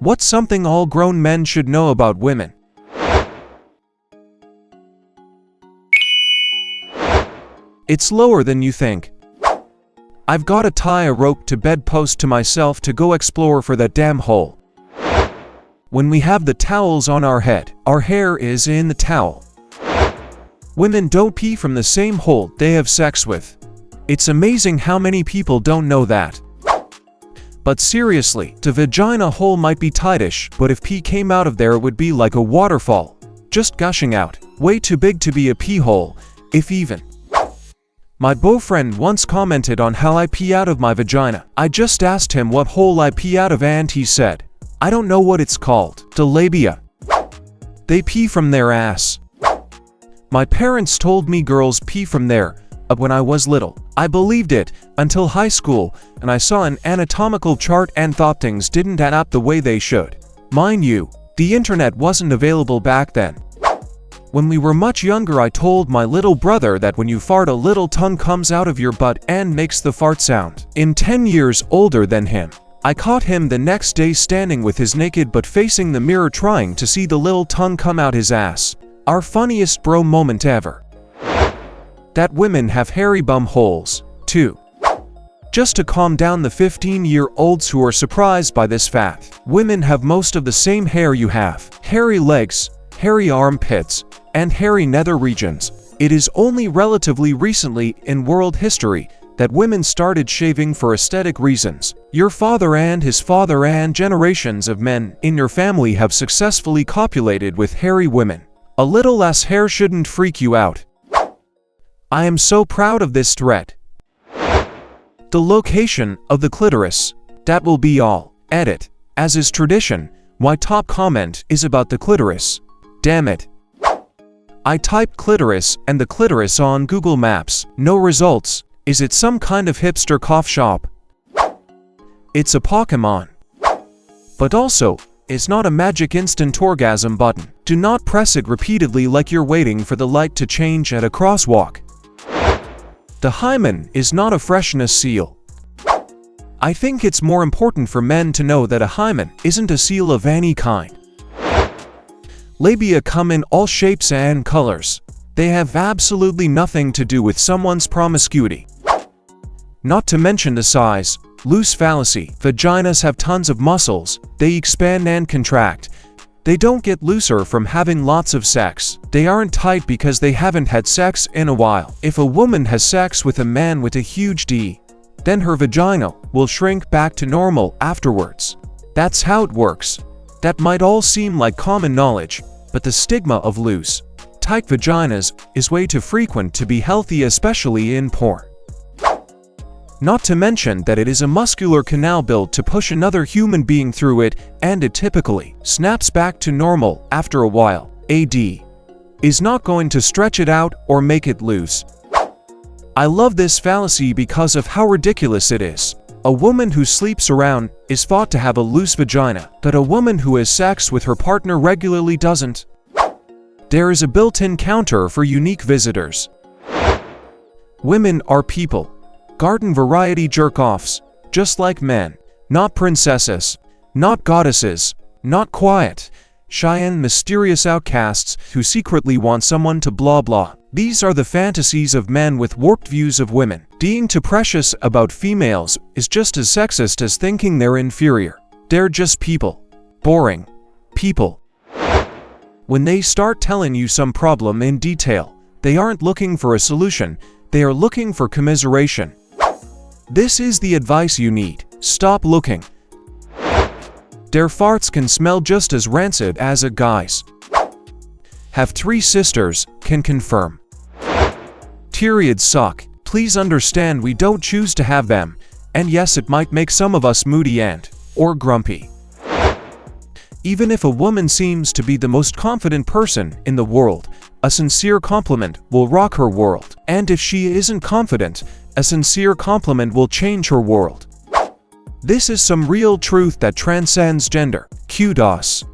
What's something all grown men should know about women? It's lower than you think. I've gotta tie a rope to bedpost to myself to go explore for that damn hole. When we have the towels on our head, our hair is in the towel. Women don't pee from the same hole they have sex with. It's amazing how many people don't know that. But seriously, the vagina hole might be tightish, but if pee came out of there it would be like a waterfall. Just gushing out. Way too big to be a pee hole, if even. My boyfriend once commented on how I pee out of my vagina. I just asked him what hole I pee out of and he said, I don't know what it's called. The labia. They pee from their ass. My parents told me girls pee from there when I was little. I believed it until high school, and I saw an anatomical chart and thought things didn't add up the way they should. Mind you, the internet wasn't available back then. When we were much younger, I told my little brother that when you fart, a little tongue comes out of your butt and makes the fart sound. In 10 years older than him, I caught him the next day standing with his naked butt facing the mirror trying to see the little tongue come out his ass. Our funniest bro moment ever. That women have hairy bum holes, too. Just to calm down the 15-year-olds who are surprised by this fact, women have most of the same hair you have. Hairy legs, hairy armpits, and hairy nether regions. It is only relatively recently in world history that women started shaving for aesthetic reasons. Your father and his father and generations of men in your family have successfully copulated with hairy women. A little less hair shouldn't freak you out. I am so proud of this thread. The location of the clitoris. That will be all. Edit. As is tradition, my top comment is about the clitoris. Damn it. I typed clitoris and the clitoris on Google Maps. No results. Is it some kind of hipster cough shop? It's a Pokemon. But also, it's not a magic instant orgasm button. Do not press it repeatedly like you're waiting for the light to change at a crosswalk. The hymen is not a freshness seal. I think it's more important for men to know that a hymen isn't a seal of any kind. Labia come in all shapes and colors. They have absolutely nothing to do with someone's promiscuity. Not to mention the size. Loose fallacy. Vaginas have tons of muscles. They expand and contract. They don't get looser from having lots of sex. They aren't tight because they haven't had sex in a while. If a woman has sex with a man with a huge D, then her vagina will shrink back to normal afterwards. That's how it works. That might all seem like common knowledge, but the stigma of loose, tight vaginas is way too frequent to be healthy, especially in porn. Not to mention that it is a muscular canal built to push another human being through it, and it typically snaps back to normal after a while. AD is not going to stretch it out or make it loose. I love this fallacy because of how ridiculous it is. A woman who sleeps around is thought to have a loose vagina, but a woman who has sex with her partner regularly doesn't. There is a built-in counter for unique visitors. Women are people. Garden variety jerk-offs, just like men. Not princesses, not goddesses, not quiet, shy and mysterious outcasts who secretly want someone to blah blah. These are the fantasies of men with warped views of women. Being too precious about females is just as sexist as thinking they're inferior. They're just people. Boring people. When they start telling you some problem in detail, they aren't looking for a solution, they are looking for commiseration. This is the advice you need. Stop looking. Their farts can smell just as rancid as a guy's. Have 3 sisters, can confirm. Periods suck. Please understand we don't choose to have them, and yes, it might make some of us moody or grumpy. Even if a woman seems to be the most confident person in the world, a sincere compliment will rock her world. And if she isn't confident, a sincere compliment will change her world. This is some real truth that transcends gender. Kudos.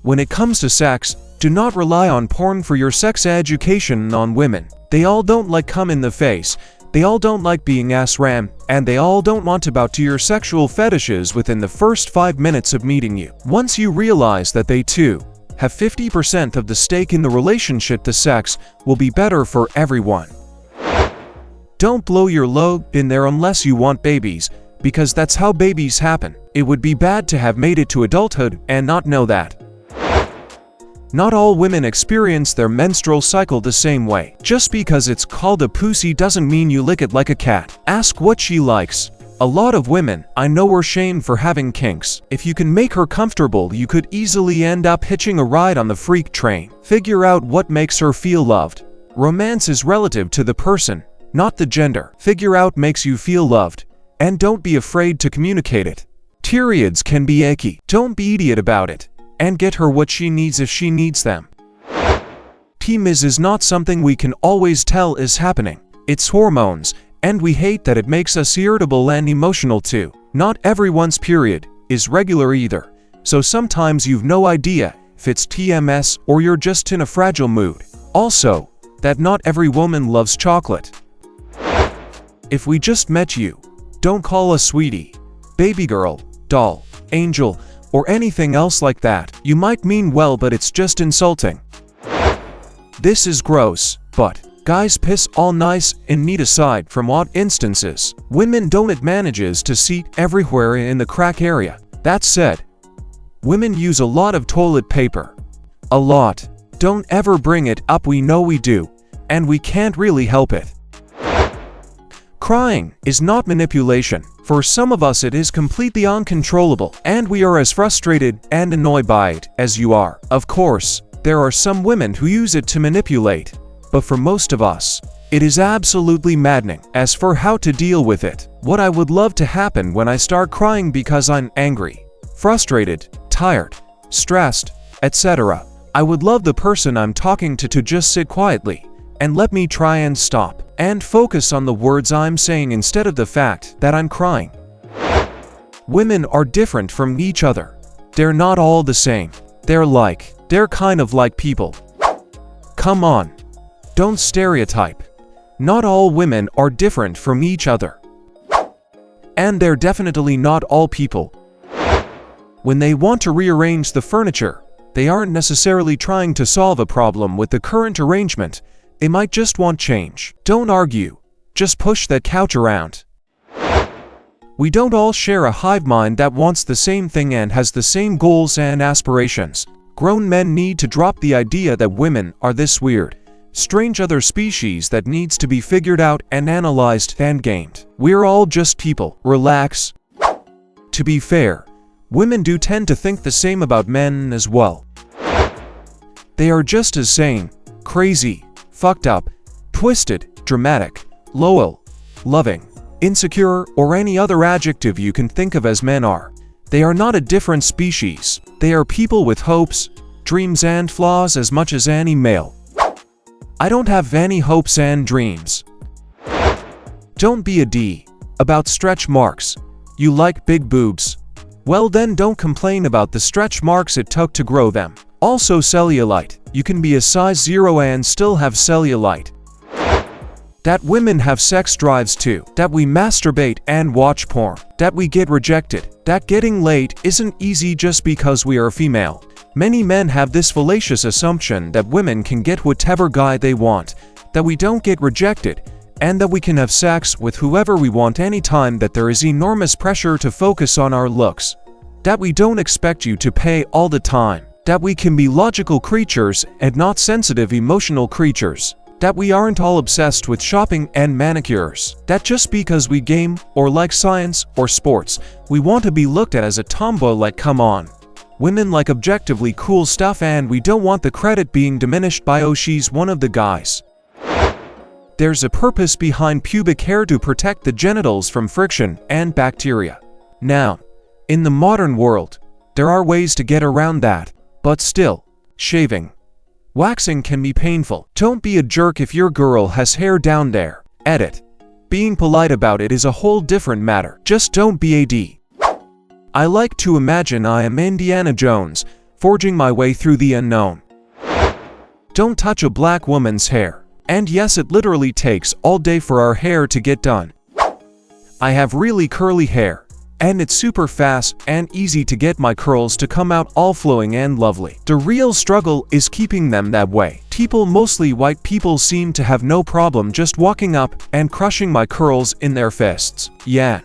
When it comes to sex, do not rely on porn for your sex education on women. They all don't like cum in the face. They all don't like being ass-ram, and they all don't want to bow to your sexual fetishes within the first 5 minutes of meeting you. Once you realize that they too have 50% of the stake in the relationship, the sex will be better for everyone. Don't blow your load in there unless you want babies, because that's how babies happen. It would be bad to have made it to adulthood and not know that. Not all women experience their menstrual cycle the same way. Just because it's called a pussy doesn't mean you lick it like a cat. Ask what she likes. A lot of women I know are shamed for having kinks. If you can make her comfortable, you could easily end up hitching a ride on the freak train. Figure out what makes her feel loved. Romance is relative to the person, not the gender. Figure out what makes you feel loved, and don't be afraid to communicate it. Periods can be achy. Don't be idiot about it, and get her what she needs if she needs them. PMS is not something we can always tell is happening. It's hormones, and we hate that it makes us irritable and emotional too. Not everyone's period is regular either, so sometimes you've no idea if it's TMS or you're just in a fragile mood. Also, that not every woman loves chocolate. If we just met you, don't call us sweetie, baby girl, doll, angel, or anything else like that. You might mean well, but it's just insulting. This is gross, but guys piss all nice and neat. Aside from odd instances, women don't manages to seat everywhere in the crack area. That said, women use a lot of toilet paper. A lot. Don't ever bring it up, we know we do, and we can't really help it. Crying is not manipulation. For some of us it is completely uncontrollable, and we are as frustrated and annoyed by it as you are. Of course, there are some women who use it to manipulate, but for most of us, it is absolutely maddening. As for how to deal with it, what I would love to happen when I start crying because I'm angry, frustrated, tired, stressed, etc. I would love the person I'm talking to just sit quietly and let me try and stop and focus on the words I'm saying instead of the fact that I'm crying. Women are different from each other. They're not all the same. They're kind of like people. Come on. Don't stereotype. Not all women are different from each other. And they're definitely not all people. When they want to rearrange the furniture, they aren't necessarily trying to solve a problem with the current arrangement. They might just want change. Don't argue. Just push that couch around. We don't all share a hive mind that wants the same thing and has the same goals and aspirations. Grown men need to drop the idea that women are this weird, strange other species that needs to be figured out and analyzed and gamed. We're all just people. Relax. To be fair, women do tend to think the same about men as well. They are just as sane, crazy, fucked up, twisted, dramatic, loyal, loving, insecure, or any other adjective you can think of as men are. They are not a different species. They are people with hopes, dreams, and flaws as much as any male. I don't have any hopes and dreams. Don't be a D about stretch marks. You like big boobs? Well then don't complain about the stretch marks it took to grow them. Also cellulite. You can be a size 0 and still have cellulite. That women have sex drives too. That we masturbate and watch porn. That we get rejected. That getting laid isn't easy just because we are female. Many men have this fallacious assumption that women can get whatever guy they want, that we don't get rejected, and that we can have sex with whoever we want anytime, that there is enormous pressure to focus on our looks, that we don't expect you to pay all the time, that we can be logical creatures and not sensitive emotional creatures, that we aren't all obsessed with shopping and manicures, that just because we game or like science or sports, we want to be looked at as a tomboy. Like, come on. Women like objectively cool stuff and we don't want the credit being diminished by "oh, she's one of the guys." There's a purpose behind pubic hair, to protect the genitals from friction and bacteria. Now, in the modern world, there are ways to get around that, but still, shaving, waxing can be painful. Don't be a jerk if your girl has hair down there. Edit. Being polite about it is a whole different matter. Just don't be a D. I like to imagine I am Indiana Jones, forging my way through the unknown. Don't touch a black woman's hair. And yes, it literally takes all day for our hair to get done. I have really curly hair, and it's super fast and easy to get my curls to come out all flowing and lovely. The real struggle is keeping them that way. People, mostly white people, seem to have no problem just walking up and crushing my curls in their fists. Yeah.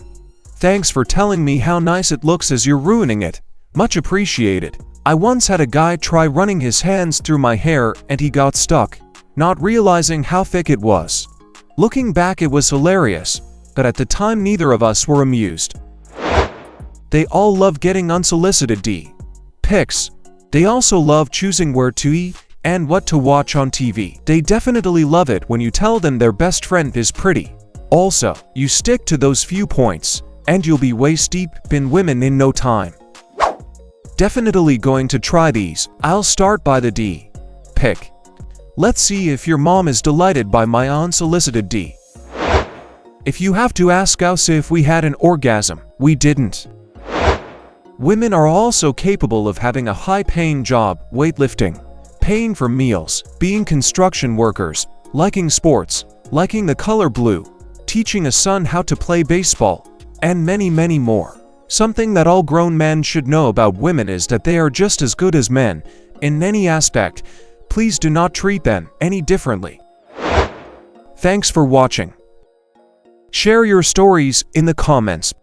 Thanks for telling me how nice it looks as you're ruining it. Much appreciated. I once had a guy try running his hands through my hair and he got stuck, not realizing how thick it was. Looking back, it was hilarious, but at the time neither of us were amused. They all love getting unsolicited pics. They also love choosing where to eat and what to watch on TV. They definitely love it when you tell them their best friend is pretty. Also, you stick to those few points, and you'll be waist deep in women in no time. Definitely going to try these. I'll start by the pic. Let's see if your mom is delighted by my unsolicited If you have to ask us if we had an orgasm, we didn't. Women are also capable of having a high-paying job, weightlifting, paying for meals, being construction workers, liking sports, liking the color blue, teaching a son how to play baseball, and many, many more. Something that all grown men should know about women is that they are just as good as men in any aspect. Please do not treat them any differently. Thanks for watching. Share your stories in the comments.